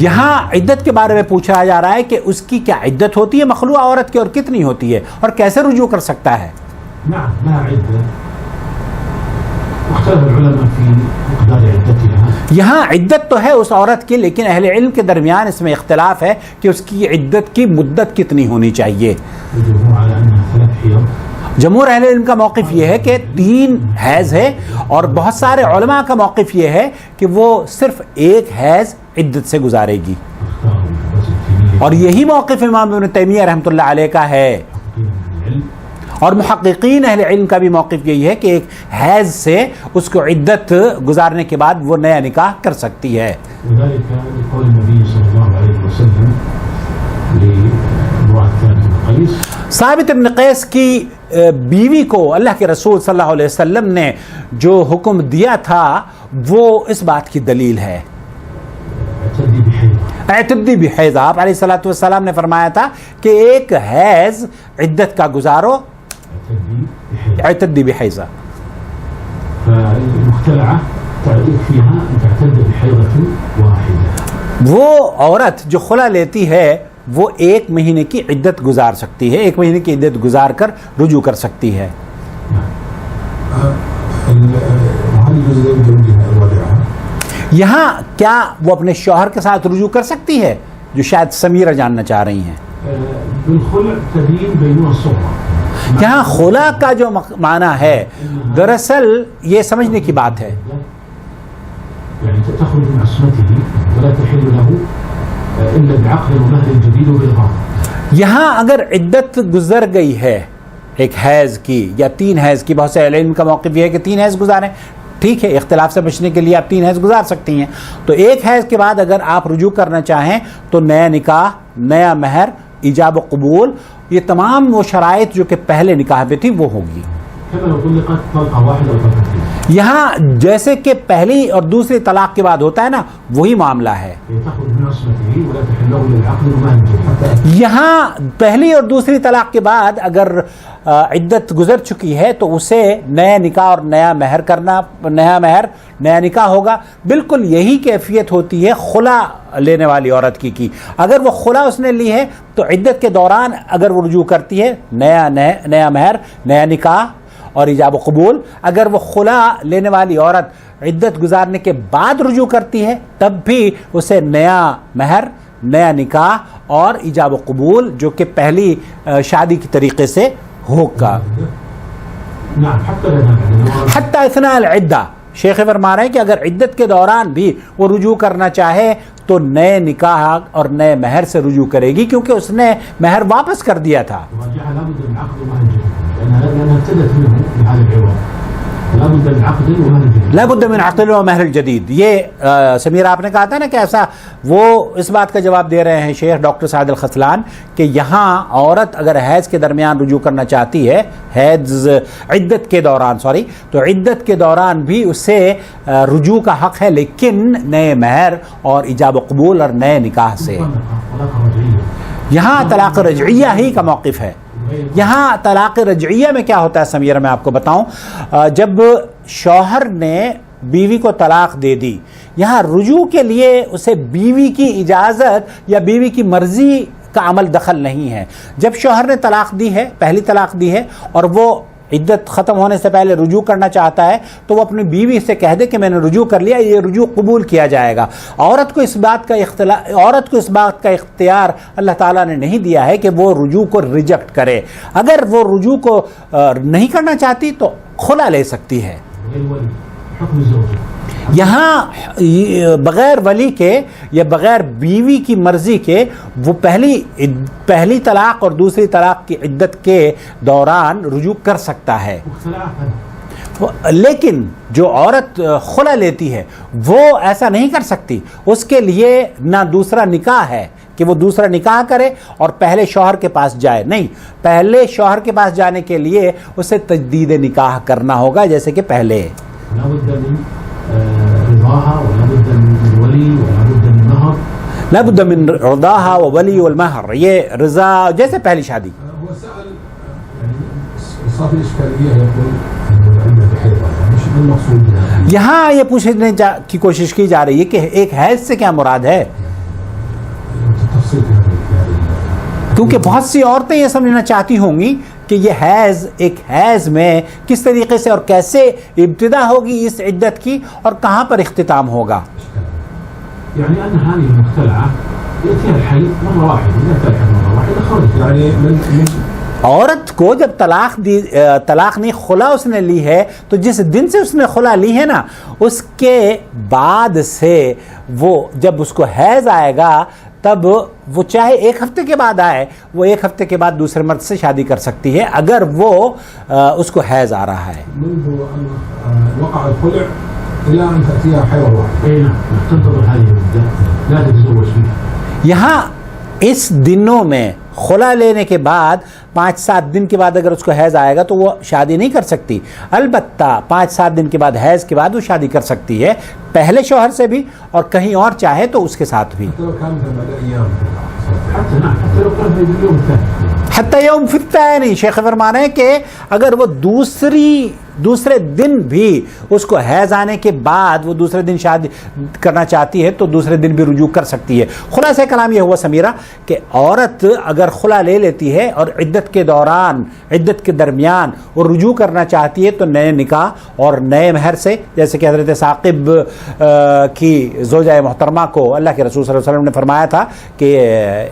یہاں عدت کے بارے میں پوچھا جا رہا ہے کہ اس کی کیا عدت ہوتی ہے مخلوع عورت کی اور کتنی ہوتی ہے اور کیسے رجوع کر سکتا ہے؟ نعم لها عدة واختلف العلماء في مقدار عدتها. یہاں عدت تو ہے اس عورت کی، لیکن اہل علم کے درمیان اس میں اختلاف ہے کہ اس کی عدت کی مدت کتنی ہونی چاہیے. الجمهور على أنها 3 حيض. جمہور اہل علم کا موقف یہ ہے کہ 3 حیض ہے، اور بہت سارے علماء کا موقف یہ ہے کہ وہ صرف 1 حیض عدت سے گزارے گی، اور یہی موقف امام ابن تیمیہ رحمۃ اللہ علیہ کا ہے، اور محققین اہل علم کا بھی موقف یہی ہے کہ 1 حیض سے اس کو عدت گزارنے کے بعد وہ نیا نکاح کر سکتی ہے. وذلك لقول النبي صلى الله عليه وسلم لامرأة ثابت بن قيس. ثابت بن قیس کی بیوی کو اللہ کے رسول صلی اللہ علیہ وسلم نے جو حکم دیا تھا وہ اس بات کی دلیل ہے. اعتدي بحيض. اعتدی بحیض، آپ علیہ الصلوۃ والسلام نے فرمایا تھا کہ 1 حیض عدت کا گزارو. اعتدی بحیض. فالمختلعة فيها أن تعتد بحيضة واحدة. وہ عورت جو خلا لیتی ہے وہ 1 مہینے کی عدت گزار سکتی ہے، 1 مہینے کی عدت گزار کر رجوع کر سکتی ہے. وهل يجوز لزوجها الوداع؟ یہاں کیا وہ اپنے شوہر کے ساتھ رجوع کر سکتی ہے، جو شاید سمیرہ جاننا چاہ رہی ہیں. بالخلع تبين بينها الصغرى. یہاں خلا کا جو معنی ہے دراصل یہ سمجھنے کی بات ہے، يعني تخرج من عصمته ولا تحل له إلا بعقد ومهر جديد وبالغرض. یہاں اگر عدت گزر گئی ہے 1 حیض کی یا 3 حیض کی، بہت سے اہل علم کا موقف یہ ہے کہ 3 حیض گزاریں، ٹھیک ہے، اختلاف سے بچنے کے لیے آپ 3 حیض گزار سکتی ہیں. تو 1 حیض کے بعد اگر آپ رجوع کرنا چاہیں تو نیا نکاح، نیا مہر، ایجاب و قبول، یہ تمام وہ شرائط جو کہ پہلے نکاح پہ تھی وہ ہوگی. كما لو طلقت طلقة واحدة أو طلقتين. یہاں جیسے کہ پہلی اور دوسری طلاق کے بعد ہوتا ہے نا، وہی معاملہ ہے. تخرج من عصمته ولا تحل له للعقد ومهر جديد. یہاں پہلی اور دوسری طلاق کے بعد اگر عدت گزر چکی ہے تو اسے نیا نکاح اور نیا مہر کرنا، نیا مہر نیا نکاح ہوگا. بالکل یہی کیفیت ہوتی ہے خلا لینے والی عورت کی. اگر وہ خلا اس نے لی ہے تو عدت کے دوران اگر وہ رجوع کرتی ہے، نیا مہر، نیا نکاح اور ایجاب و قبول. اگر وہ خلا لینے والی عورت عدت گزارنے کے بعد رجوع کرتی ہے تب بھی اسے نیا مہر، نیا نکاح اور ایجاب و قبول جو کہ پہلی شادی کی طریقے سے ہوگا. نعم حتی اثناء العدہ، شیخ فرما رہے ہیں کہ اگر عدت کے دوران بھی وہ رجوع کرنا چاہے تو نئے نکاح اور نئے مہر سے رجوع کرے گی، کیونکہ اس نے مہر واپس کر دیا تھا. لابد من عقد و مہر الجدید. یہ سمیرہ آپ نے کہا تھا نا کہ ایسا، وہ اس بات کا جواب دے رہے ہیں شیخ ڈاکٹر سعد الخسلان کہ یہاں عورت اگر حیض کے درمیان رجوع کرنا چاہتی ہے، عدت کے دوران تو عدت کے دوران بھی اسے رجوع کا حق ہے، لیکن نئے مہر اور ایجاب و قبول اور نئے نکاح سے. یہاں طلاق رجعیہ ہی کا موقف ہے. یہاں طلاق رجعیہ میں کیا ہوتا ہے سمیرہ میں آپ کو بتاؤں. جب شوہر نے بیوی کو طلاق دے دی، یہاں رجوع کے لیے اسے بیوی کی اجازت یا بیوی کی مرضی کا عمل دخل نہیں ہے. جب شوہر نے طلاق دی ہے، پہلی طلاق دی ہے، اور وہ عدت ختم ہونے سے پہلے رجوع کرنا چاہتا ہے تو وہ اپنی بیوی سے کہہ دے کہ میں نے رجوع کر لیا، یہ رجوع قبول کیا جائے گا. عورت کو اس بات کا اختیار اللہ تعالیٰ نے نہیں دیا ہے کہ وہ رجوع کو ریجیکٹ کرے. اگر وہ رجوع کو نہیں کرنا چاہتی تو خلا لے سکتی ہے. یہاں بغیر ولی کے یا بغیر بیوی کی مرضی کے وہ پہلی طلاق اور دوسری طلاق کی عدت کے دوران رجوع کر سکتا ہے. لیکن جو عورت خلا لیتی ہے وہ ایسا نہیں کر سکتی. اس کے لیے نہ دوسرا نکاح ہے کہ وہ دوسرا نکاح کرے اور پہلے شوہر کے پاس جائے. نہیں، پہلے شوہر کے پاس جانے کے لیے اسے تجدید نکاح کرنا ہوگا جیسے کہ پہلے. لابد من رضاها وولي والمهر. یہ رضا جیسے پہلی شادی. یہاں یہ پوچھنے کی کوشش کی جا رہی ہے کہ 1 حیض سے کیا مراد ہے. تفصيل في هذا کیونکہ بہت سی عورتیں یہ سمجھنا چاہتی ہوں گی کہ یہ حیض ایک حیض میں کس طریقے سے اور کیسے ابتدا ہوگی اس عدت کی اور کہاں پر اختتام ہوگا. يعني أن هذه المختلعة يأتيها الحيض مرة واحدة، إذا أتى الحيض مرة واحدة خرج يعني من عورت کو جب طلاق نہیں خلا اس نے لی ہے تو جس دن سے اس نے خلا لی ہے نا اس کے بعد سے وہ جب اس کو حیض آئے گا تب وہ چاہے ایک ہفتے کے بعد آئے وہ ایک ہفتے کے بعد دوسرے مرد سے شادی کر سکتی ہے اگر وہ اس کو حیض آ رہا ہے. منذ أن وقع الخلع إلى أن تأتيها حيض واحد. أي نعم تنتظر هذه المدة لا تتزوج فيها. یہاں اس دنوں میں خلا لینے کے بعد 5-7 دن کے بعد اگر اس کو حیض آئے گا تو وہ شادی نہیں کر سکتی. البتہ 5-7 دن کے بعد حیض کے بعد وہ شادی کر سکتی ہے پہلے شوہر سے بھی اور کہیں اور چاہے تو اس کے ساتھ بھی. حتی یوم فی الثانی شیخ فرمانا ہے کہ اگر وہ دوسرے دن بھی اس کو حیض آنے کے بعد وہ دوسرے دن شادی کرنا چاہتی ہے تو دوسرے دن بھی رجوع کر سکتی ہے. خلاصہ کلام یہ ہوا سمیرہ کہ عورت اگر خلا لے لیتی ہے اور عدت کے درمیان وہ رجوع کرنا چاہتی ہے تو نئے نکاح اور نئے مہر سے، جیسے کہ حضرت ثاقب کی زوجہ محترمہ کو اللہ کے رسول صلی اللہ علیہ وسلم نے فرمایا تھا کہ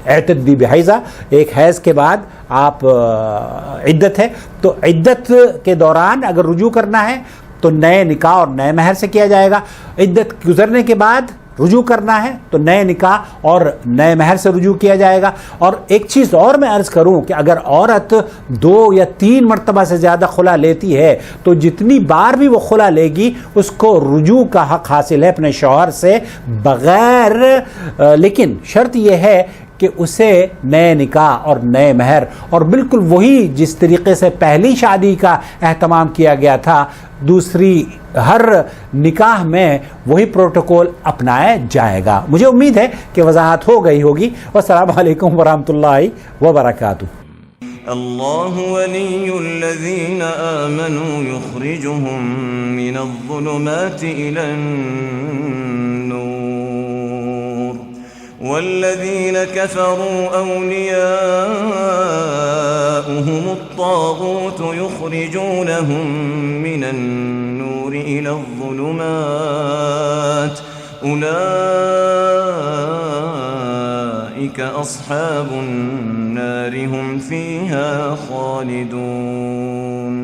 اعتدی بحیضہ، ایک حیض کے بعد آپ عدت ہے تو عدت کے دوران اگر رجوع کرنا ہے تو نئے نکاح اور نئے مہر سے کیا جائے گا. عدت گزرنے کے بعد رجوع کرنا ہے تو نئے نکاح اور نئے مہر سے رجوع کیا جائے گا. اور ایک چیز اور میں عرض کروں کہ اگر عورت 2 یا 3 مرتبہ سے زیادہ خلا لیتی ہے تو جتنی بار بھی وہ خلا لے گی اس کو رجوع کا حق حاصل ہے اپنے شوہر سے بغیر، لیکن شرط یہ ہے کہ اسے نئے نکاح اور نئے مہر اور بالکل وہی جس طریقے سے پہلی شادی کا اہتمام کیا گیا تھا دوسری ہر نکاح میں وہی پروٹوکول اپنایا جائے گا. مجھے امید ہے کہ وضاحت ہو گئی ہوگی. والسلام علیکم ورحمۃ اللہ وبرکاتہ. اللہ ولی الذین آمنوا یخرجهم من الظلمات إلى النور والذین كفروا أولیاؤهم الطاغوت یخرجونهم من النور إلى الظلمات أولئك أصحاب النار هم فيها خالدون.